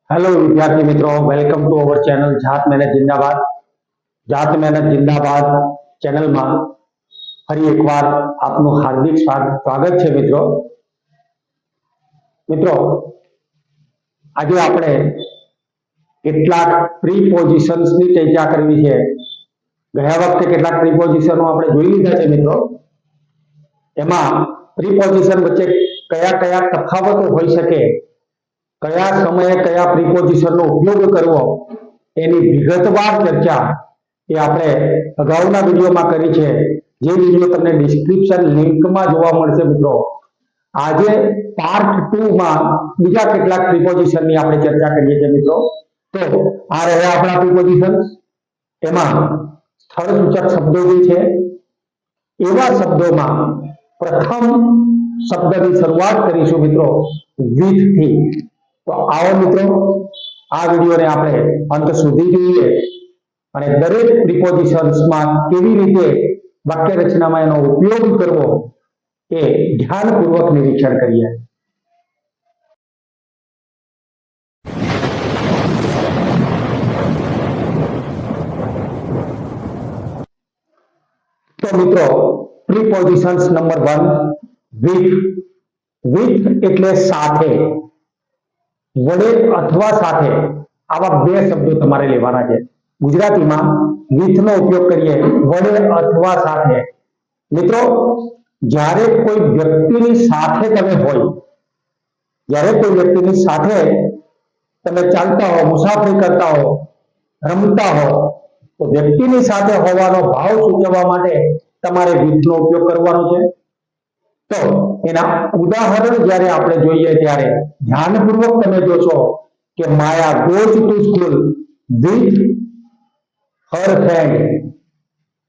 Hello विद्यार्थी मित्रों, welcome to our channel जात मेहनत जिंदाबाद। जात मेहनत जिंदाबाद चैनल में फरी एक बार आपनु हार्दिक स्वागत है। मित्रों आज आपणे કેટલાક પ્રીપોઝિશન્સ ની ચર્ચા કરવી છે। ગયા વખતે કેટલાક પ્રીપોઝિશનો આપણે જોઈ લીધા છે મિત્રો। એમાં પ્રીપોઝિશન વચ્ચે કયા કયા તફાવતો હોઈ શકે, કયા સમયે કયા પ્રીપોઝિશનનો ઉપયોગ કરવો એની વિગતવાર ચર્ચા એ આપણે અગાઉના વિડીયોમાં કરી છે। જે વિડીયો તમને ડિસ્ક્રિપ્શન લિંકમાં જોવા મળશે મિત્રો। આજે પાર્ટ 2 માં બીજા કેટલાક પ્રીપોઝિશનની આપણે ચર્ચા કરીએ છીએ મિત્રો। તો આ રહ્યા આપણા પ્રીપોઝિશન્સ। એમાં સ્થળ સૂચક શબ્દો જે છે એવા શબ્દોમાં પ્રથમ શબ્દની શરૂઆત કરીશું મિત્રો with થી। તો આવો મિત્રો આ વિડીયોને આપણે અંત સુધી જોઈએ અને દરેક પ્રીપોઝિશન્સમાં કેવી રીતે વાક્ય રચનામાં એનો ઉપયોગ કરવો એ ધ્યાનપૂર્વક નિરીક્ષણ કરીએ। तो मित्रों प्रीपोजिशन्स नंबर 1 with। with એટલે સાથે, વડે અથવા સાથે આવા બે શબ્દો તમારે લેવાના છે। ગુજરાતીમાં with નો ઉપયોગ કરીએ વડે અથવા સાથે। મિત્રો જ્યારે કોઈ વ્યક્તિની સાથે તમે હોય, જ્યારે કોઈ વ્યક્તિની સાથે તમે ચાલતા હો, મુસાફરી કરતા હો, રમતા હો, તો વ્યક્તિની સાથે હોવાનો ભાવ સૂચવવા માટે તમારે with નો ઉપયોગ કરવાનો છે। તો એના ઉદાહરણ જ્યારે આપણે જોઈએ ત્યારે ધ્યાનપૂર્વક તમે જોશો કે માયા goes to school with her friend,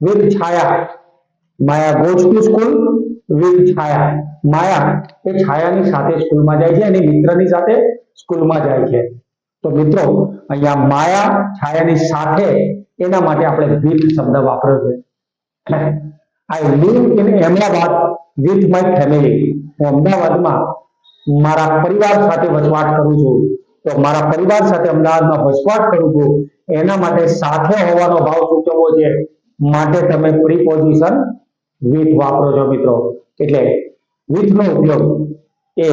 with Chhaya. Maya goes to school with છાયા। માયા એ છાયાની સાથે સ્કૂલમાં જાય છે, એની મિત્રની સાથે સ્કૂલમાં જાય છે। તો મિત્રો અહીંયા માયા છાયાની સાથે એના માટે આપણે with શબ્દ વાપર્યો છે। I live in Ahmedabad with my family। હું અમદાવાદમાં મારા પરિવાર સાથે વસવાટ કરું છું। તો મારા પરિવાર સાથે અમદાવાદમાં વસવાટ કરું છું એના માટે સાથે હોવાનો ભાવ સૂચવવો છે માટે તમે પ્રીપોઝિશન with વાપરો છો મિત્રો। એટલે with નો ઉપયોગ એ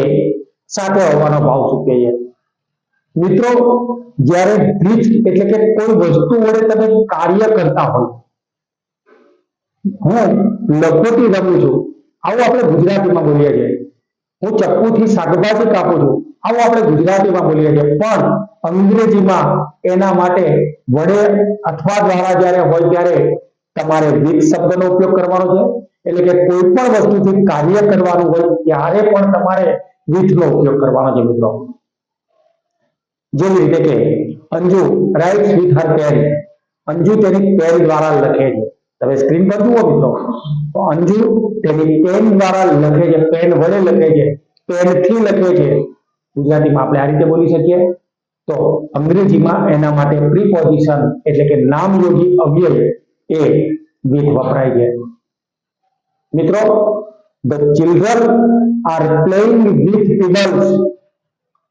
સાથે હોવાનો ભાવ સૂચવે છે। મિત્રો જ્યારે with એટલે કે કોઈ વસ્તુ વડે તમે કાર્ય કરતા હોય, હું લખોટી રમું છું આવું આપણે ગુજરાતીમાં બોલીએ છીએ। હું ચપ્પુથી શાકભાજી કાપું છું આવું આપણે ગુજરાતીમાં બોલીએ છીએ, પણ અંગ્રેજીમાં એના માટે વડે અથવા દ્વારા જ્યારે હોય ત્યારે તમારે with શબ્દનો ઉપયોગ કરવાનો છે। એટલે કે કોઈ પણ વસ્તુથી કાર્ય કરવાનું હોય ત્યારે પણ તમારે with નો ઉપયોગ કરવાનો છે મિત્રો। જેવી રીતે કે Anju writes with her pen। Anju તેની પેન દ્વારા લખે છે। તમે સ્ક્રીન પર જુઓ મિત્રો, તો અંજુ તેની પેન દ્વારા લખે છે, પેન વડે લખે છે, પેનથી લખે છે। ગુજરાતીમાં આપણે આ રીતે બોલી શકીએ। તો અંગ્રેજીમાં એના માટે પ્રીપોઝિશન એટલે કે નામયોગી અવ્યય એ with વપરાય છે। મિત્રો the children are playing with pebbles।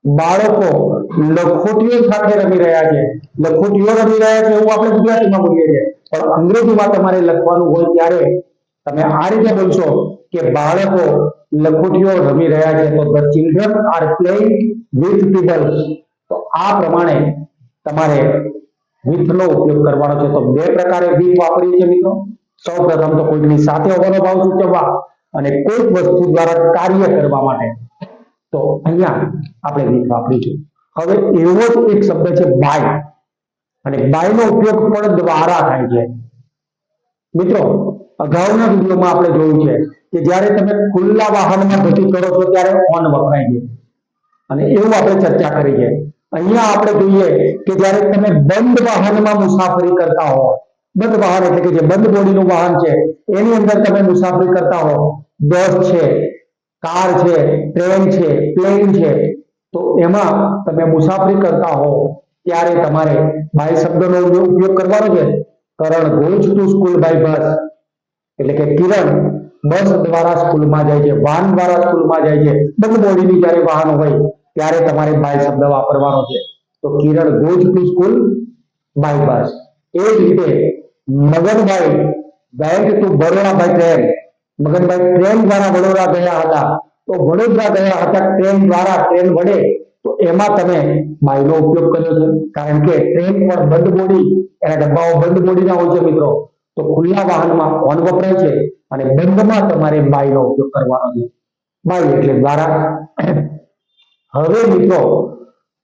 બાળકો લખોટીઓ સાથે રમી રહ્યા છે। લખોટીઓ રમી રહ્યા છે એવું આપણે ગુજરાતીમાં બોલીએ છીએ, પણ અંગ્રેજીમાં તમારે લખવાનું હોય ત્યારે તમે આ રીતે બોલશો કે બાળકો લખોટીઓ રમી રહ્યા છે। તો the children are playing with pebbles। તો આ પ્રમાણે તમારે with નો ઉપયોગ કરવાનો છે। તો બે પ્રકારે with વાપરીએ છીએ મિત્રો। સૌપ્રથમ તો કોઈની સાથે હોવાનો ભાવ સૂચવવા અને કોઈક વસ્તુ દ્વારા કાર્ય કરવા માટે। તો અહીંયા આપણે with વાપરીશું। હવે એવો જ એક શબ્દ છે by, અને by નો ઉપયોગ પણ દ્વારા થાય છે। મિત્રો અગાઉના વિડીયોમાં આપણે જોયું છે કે જ્યારે તમે ખુલ્લા વાહનમાં ગતિ કરો છો ત્યારે on વપરાય છે, અને એવું આપણે ચર્ચા કરી છે। અહીંયા આપણે જોઈએ કે જ્યારે તમે બંધ વાહનમાં મુસાફરી કરતા હો, બંધ વાહન એટલે કે જે બંધ બોડીનું વાહન છે એની અંદર તમે મુસાફરી કરતા હો, બસ છે, કાર છે, ટ્રેન છે, પ્લેન છે, તો એમાં તમે મુસાફરી કરતા હો ત્યારે તમારે by શબ્દનો ઉપયોગ કરવાનો છે। કરણ goes to school by bus। એટલે કે કિરણ બસ દ્વારા સ્કૂલમાં જાય છે, વાહન દ્વારા સ્કૂલમાં જાય છે। બંધ બોડીની જ્યારે વાહન હોય ત્યારે તમારે by શબ્દ વાપરવાનો છે। તો તો કિરણ goes to school by bus. એ જ રીતે Maganbhai went to Baroda by train. Maganbhai train દ્વારા વડોદરા ગયા હતા, તો વડોદરા ગયા હતા ટ્રેન દ્વારા, ટ્રેન વડે, તો એમાં તમે by નો ઉપયોગ કર્યો છે, કારણ કે ટ્રેન પર બંધ બોડી, એના ડબ્બાઓ બંધ બોડીના હોય છે મિત્રો, તો ખુલ્લા વાહનમાં on વપરાય છે અને બંધમાં તમારે by નો ઉપયોગ કરવાનો છે. by એટલે દ્વારા. હવે મિત્રો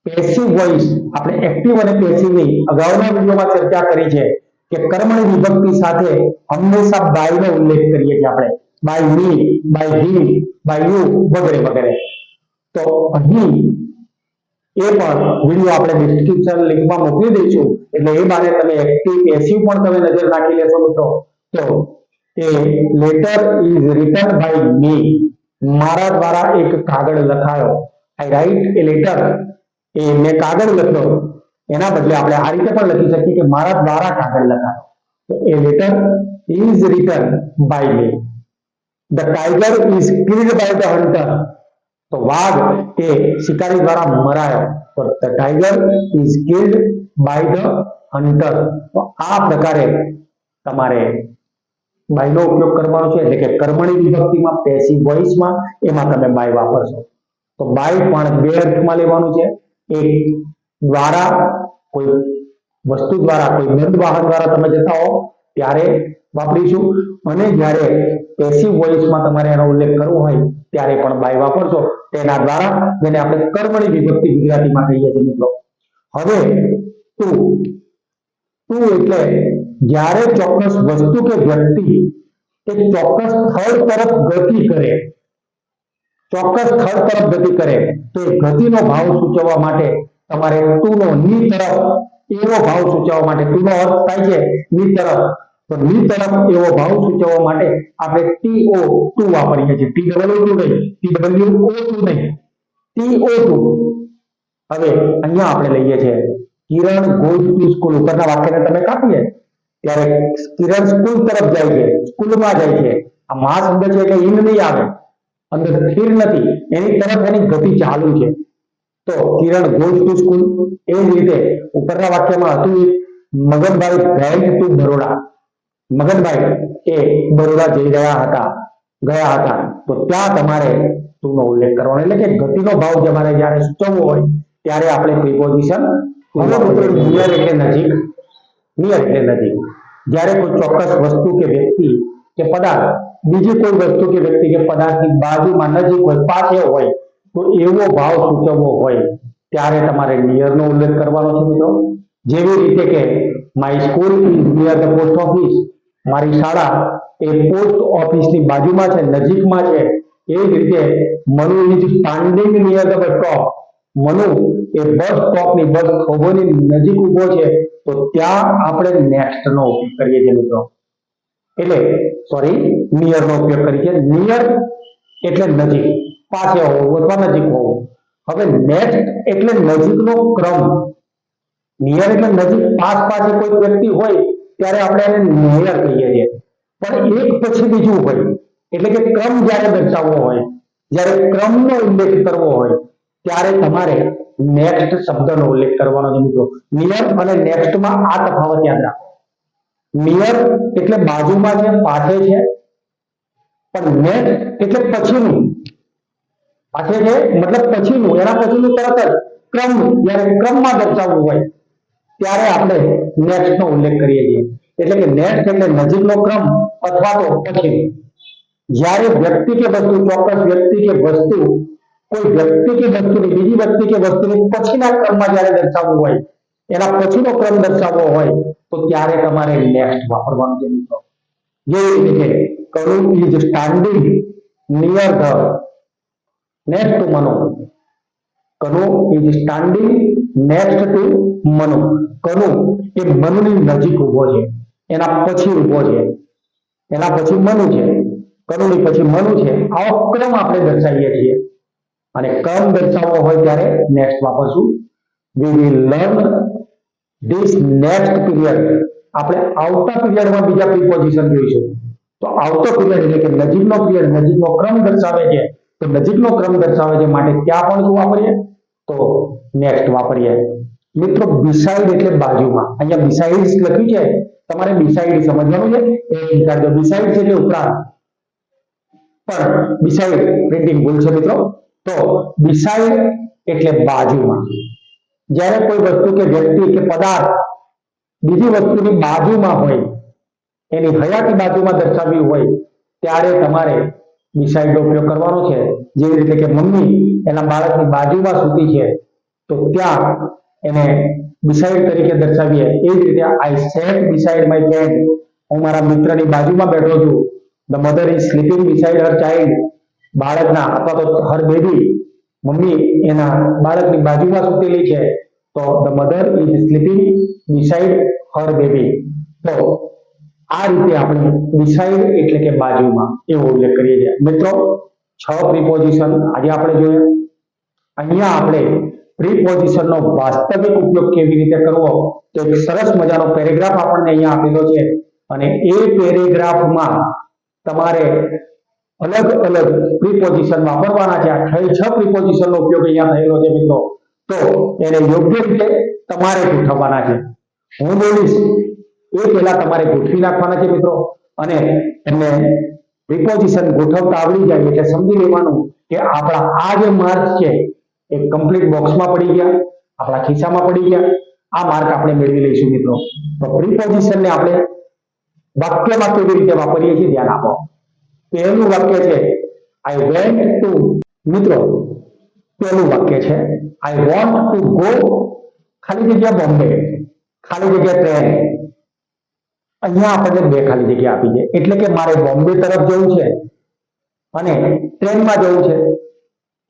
પેસિવ વોઇસ, આપણે એક્ટિવ અને પેસિવ ની અગાઉના વિડીયોમાં ચર્ચા કરી છે કે કર્મણી વિભક્તિ સાથે હંમેશા by નો ઉલ્લેખ કરીએ છીએ આપણે, by me, by him, by you વગેરે વગેરે. તો અહીં એ પણ વિડીયો આપણે ડિસ્ક્રિપ્શન લિંકમાં મોકલી દઈશું, એટલે એ બાને તમે એક્ટિવ પેસિવ પણ તમે નજર નાખી લેશો મિત્રો. તો એ letter is written by me, મારા દ્વારા એક કાગળ લખાયો. આઈ રાઇટ એ લેટર, એ મેં કાગળ લખ્યો, એના બદલે આપણે આ રીતે પણ લખી શકીએ કે મારા દ્વારા કાગળ લખાયો. તો એ letter is written by me. The tiger is killed by the hunter, તો વાઘ એ શિકારી દ્વારા મરાયો, તો the tiger is killed by the hunter. તો આ પ્રકારે તમારે by નો ઉપયોગ કરવાનો છે, એટલે કે કર્મણી વિભક્તિમાં પેસિવ વોઇસમાં એમાં તમે by વાપરશો. તો by પણ બે અર્થમાં લેવાનું છે. એક દ્વારા, કોઈ વસ્તુ દ્વારા, કોઈ બંધ વાહન દ્વારા તમે જતા હો ત્યારે વાપરીશું, અને જ્યારે પેસિવ વોઇસમાં તમારે એનો ઉલ્લેખ કરવો હોય ત્યારે પણ by વાપરશો, તેના દ્વારા, જેને આપણે કર્મણી વિભક્તિ ગુજરાતીમાં કહીએ છીએ મિત્રો. હવે ટુ એટલે જ્યારે ચોક્કસ વસ્તુ કે વ્યક્તિ એક ચોક્કસ સ્થળ તરફ ગતિ કરે, ચોક્કસ સ્થળ તરફ ગતિ કરે, તો એ ગતિનો ભાવ સૂચવવા માટે તમારે ટુ નો ની તરફ એવો ભાવ સૂચવવા માટે, ટુ નો અર્થ થાય છે ની તરફ, તો ની તરફ એવો ભાવ સૂચવવા માટે આપણે TO2 વાપરીએ છીએ, TWO2 નહીં, TWO2 નહીં, TO2. હવે અહીંયા આપણે લઈએ છીએ કિરણ goes to school, ઉપરના વાક્યને તમે કાપીએ ત્યારે કિરણ સ્કૂલ તરફ જાય છે, સ્કૂલમાં જાય છે. આ મા શબ્દ છે એટલે ઇન નહીં આવે, અંદર સ્થિર નથી, એની તરફ એની ગતિ ચાલુ છે. તો કિરણ goes to school. એ જ રીતે ઉપરના વાક્યમાં હતું મગનભાઈ went to બરોડા, મગનભાઈ એ બરોડા જઈ ગયા હતા, તો ત્યાં તમારે ટુ નો ઉલ્લેખ કરવાનો, એટલે કે ગતિનો ભાવ તમારે જ્યારે સૂચવવો હોય ત્યારે આપણે પ્રિપોઝિશન. હવે મિત્રો નિયર એટલે નજીક, નિયર એટલે નજીક. જ્યારે કોઈ ચોક્કસ વસ્તુ કે વ્યક્તિ કે પદાર્થ બીજી કોઈ વસ્તુ કે વ્યક્તિ કે પદાર્થની બાજુમાં, નજીક હોય, પાસે હોય, તો એવો ભાવ સૂચવવો હોય ત્યારે તમારે નિયર નો ઉલ્લેખ કરવાનો છે મિત્રો. જેવી રીતે કે my school is near the post office, મારી શાળા એ પોસ્ટ ઓફિસની બાજુમાં છે, નજીકમાં છે. એવી જ રીતે Manu is standing near the bus stop, Manu એ બસ સ્ટોપની, બસ થોભોની નજીક ઊભો છે, તો ત્યાં આપણે નેક્સ્ટ નો ઉપયોગ કરીએ છીએ મિત્રો. એટલે સોરી, નિયર નો ઉપયોગ કરીએ છીએ. નિયર એટલે નજીક, પાસે હોવું અથવા નજીક હોવું. હવે નેક્સ્ટ એટલે નજીકનો ક્રમ. નિયર એટલે નજીક, પાસે કોઈ વ્યક્તિ હોય ત્યારે આપણે એને નિયર કહીએ છીએ, પણ એક પછી બીજું હોય, એટલે કે ક્રમ જ્યારે દર્શાવવો હોય, જ્યારે ક્રમનો ઉલ્લેખ કરવો હોય ત્યારે તમારે નેક્સ્ટ શબ્દનો ઉલ્લેખ કરવાનો છે મિત્રો. નિયર અને નેક્સ્ટમાં આ તફાવત યાદ રાખો. નિયર એટલે બાજુમાં છે, પાસે છે, પણ નેક્સ્ટ એટલે પછીનું, પાસે છે મતલબ પછીનું, એના પછીનું તરત જ ક્રમ, જ્યારે ક્રમમાં દર્શાવવું હોય ત્યારે આપણે નેક્સ્ટ નો ઉલ્લેખ કરીએ છીએ. એટલે કે નેક્સ્ટ એટલે નજીકનો ક્રમ અથવા તો પછીનું. જ્યારે વ્યક્તિ કે વસ્તુ, ચોક્કસ વ્યક્તિ કે વસ્તુ, કોઈ વ્યક્તિ કે વસ્તુની બીજી વ્યક્તિ કે વસ્તુની પછીના ક્રમમાં જ્યારે દર્શાવવું હોય, એના પછીનો ક્રમ દર્શાવવો હોય, તો ત્યારે તમારે નેક્સ્ટ વાપરવાનું છે મિત્રો. જેવી રીતે Kanu is standing near the, next to Manu, Kanu is standing next to Manu. Kanu એ મનુની નજીક ઊભો છે, એના પછી ઊભો છે, એના પછી મનુ છે, કનુની પછી મનુ છે. આવો ક્રમ આપણે દર્શાવીએ છીએ, અને ક્રમ દર્શાવવો હોય ત્યારે next વાપરશું. we will learn this next period. આપણે આવતા પીરિયડમાં બીજા પ્રિપોઝિશન જોઈશું. તો આવતો પીરિયડ એટલે કે નજીકનો પીરિયડ, નજીકનો ક્રમ દર્શાવે છે, તો નજીકનો ક્રમ દર્શાવે છે માટે ત્યાં પણ શું વાપરીએ? તો નેક્સ્ટ વાપરીએ. મિત્રો બિસાઇડ એટલે બાજુમાં, અહીંયા બિસાઇડ્સ લખ્યું છે, તમારે બિસાઇડ સમજવાનું છે. એ વિચારજો, બિસાઇડ એટલે ઉપરાંત, પણ બિસાઇડ પ્રિન્ટિંગ ભૂલ છે મિત્રો. તો બિસાઇડ એટલે બાજુમાં. જ્યારે કોઈ વસ્તુ કે વ્યક્તિ કે પદાર્થ બીજી વસ્તુની બાજુમાં હોય, એની હયાતી બાજુમાં દર્શાવ્યું હોય, ત્યારે તમારે બિસાઇડ નો ઉપયોગ કરવાનો છે. જેવી રીતે કે મમ્મી એના બાળકની બાજુમાં સૂતી છે, તો ત્યાં એને બિસાઇડ તરીકે દર્શાવીએ. એ જ રીતે આઈ સેટ બિસાઇડ માય ફ્રેન્ડ, હું મારા મિત્રની બાજુમાં બેઠો છું. The mother is sleeping beside Har child, બાળકના અથવા તો હર બેબી, મમ્મી એના બાળકની બાજુમાં સૂતેલી છે, તો the mother is sleeping beside Har baby. તો આ રીતે આપણે બિસાઇડ એટલે કે બાજુમાં એવો ઉલ્લેખ કરીએ છીએ. મિત્રો 6 પ્રિપોઝિશન આજે આપણે જોયું. અહીંયા આપણે પ્રિપોઝિશન નો વાસ્તવિક ઉપયોગ કેવી રીતે કરવો, તો એક સરસ મજાનો પેરેગ્રાફ આપણને અહીંયા આપેલો છે, અને એ પેરેગ્રાફમાં તમારે અલગ અલગ પ્રિપોઝિશન વાપરવાના છે. આ 6 પ્રિપોઝિશન નો ઉપયોગ અહીંયા થયેલો છે મિત્રો. તો એને યોગ્ય રીતે તમારે ગોઠવવાના છે. હું બોલીશ એ પહેલા તમારે ગોઠવી નાખવાના છે મિત્રો. અને એમને પ્રિપોઝિશન ગોઠવતા આવડી જાય એટલે સમજી લેવાનું કે આપણા આ જે માર્ક છે એ કમ્પ્લીટ બોક્સમાં પડી ગયા, આપણા ખિસ્સામાં પડી ગયા. આ માર્ક આપણે મેળવી લઈશું મિત્રો. તો પ્રિપોઝિશનને આપણે વાક્યમાં કેવી રીતે વાપરીએ છીએ ધ્યાન આપો. પહેલું વાક્ય છે આઈ વેન્ટ ટુ, મિત્રો પહેલું વાક્ય છે આઈ વોન્ટ ટુ ગો ખાલી જગ્યા બોમ્બે, ખાલી જગ્યા ટ્રેન. અહીંયા આપણને 2 ખાલી જગ્યા આપી છે, એટલે કે મારે બોમ્બે તરફ જવું છે અને ટ્રેનમાં જવું છે.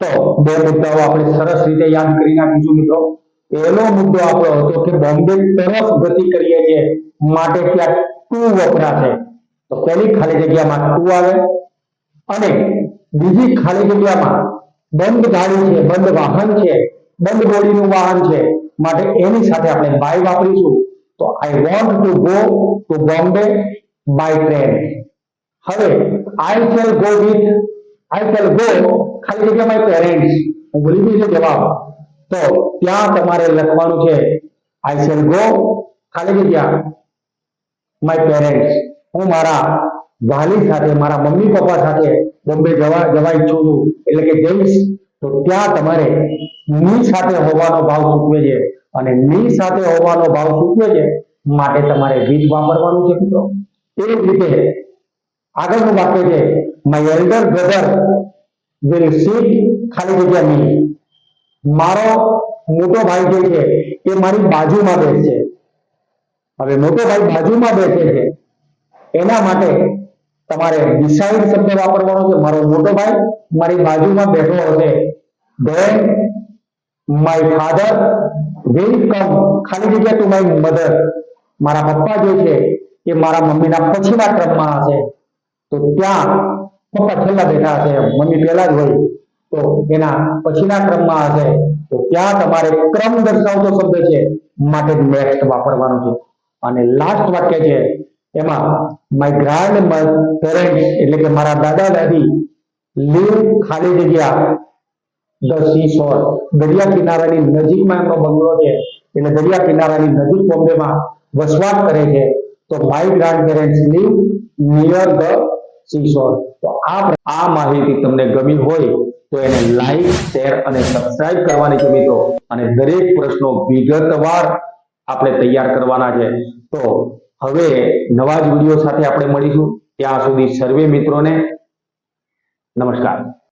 તો 2 મુદ્દાઓ આપણે સરસ રીતે યાદ કરી નાખીશું મિત્રો. પહેલો મુદ્દો આપણો હતો કે બોમ્બે તરફ ગતિ કરીએ છીએ, માટે ત્યાં ટુ વપરાશે. તો પહેલી ખાલી જગ્યામાં ટુ આવે, અને બીજી ખાલી જગ્યામાં બંધ ગાડી છે, બંધ વાહન છે, બંધ ગોળીનું વાહન છે, માટે એની સાથે આપણે બાય વાપરીશું. તો I want to go to Bombay by train. હવે I shall go with, I shall go ખાલી જગ્યા માય પેરેન્ટ્સ, હું ભૂલી ગઈ છે જવાબ. તો ત્યાં તમારે લખવાનું છે આઈ શેલ ગો ખાલી જગ્યા માય પેરેન્ટ્સ, હું મારા વાલી સાથે, મારા મમ્મી પપ્પા સાથે બોમ્બે જવા ઈચ્છું છું, એટલે કે જઈશ. તો ત્યાં તમારે ની સાથે હોવાનો ભાવ સૂચવે છે, અને ની સાથે હોવાનો ભાવ સૂચવે છે માટે તમારે વિથ વાપરવાનું છે મિત્રો. એ જ રીતે આગળનું વાક્ય છે my elder brother will seat ખાલી જગ્યા મી, મારો મોટો ભાઈ જે છે એ મારી બાજુમાં બેસશે. હવે મોટો ભાઈ બાજુમાં બેસે છે એના માટે તમારે બિસાઇડ શબ્દ વાપરવાનો છે. મારો મોટો ભાઈ મારી બાજુમાં બેઠો હશે. Then my father will come ખાલી જગ્યા ટુ માય મધર, મારા પપ્પા જે છે એ મારા મમ્મીના પછીના ક્રમમાં હશે. તો ત્યાં પપ્પા છેલ્લા બેઠા હશે, મમ્મી પહેલા જ હોય, તો એના પછીના ક્રમમાં હશે. તો ત્યાં તમારે ક્રમ દર્શાવતો શબ્દ છે માટે નેક્સ્ટ વાપરવાનું છે. અને લાસ્ટ વાક્ય છે એમાં માય ગ્રાન્ડ પેરેન્ટ્સ એટલે કે મારા દાદા દાદી લીવ ખાલી જગ્યા ધ સી શોર, દરિયા કિનારાની નજીકમાં એમનો બંગલો છે, એટલે દરિયા કિનારાની નજીક બોમ્બેમાં વસવાટ કરે છે. તો my grandparents live near the seashore. તો આ માહિતી તમને ગમી હોય તો એને લાઈક, શેર અને સબસ્ક્રાઇબ કરવાની છે મિત્રો. અને દરેક પ્રશ્નો વિગતવાર આપણે તૈયાર કરવાના છે. તો હવે નવા જ વિડીયો સાથે આપણે મળીશું. ત્યાં સુધી સર્વે મિત્રોને નમસ્કાર.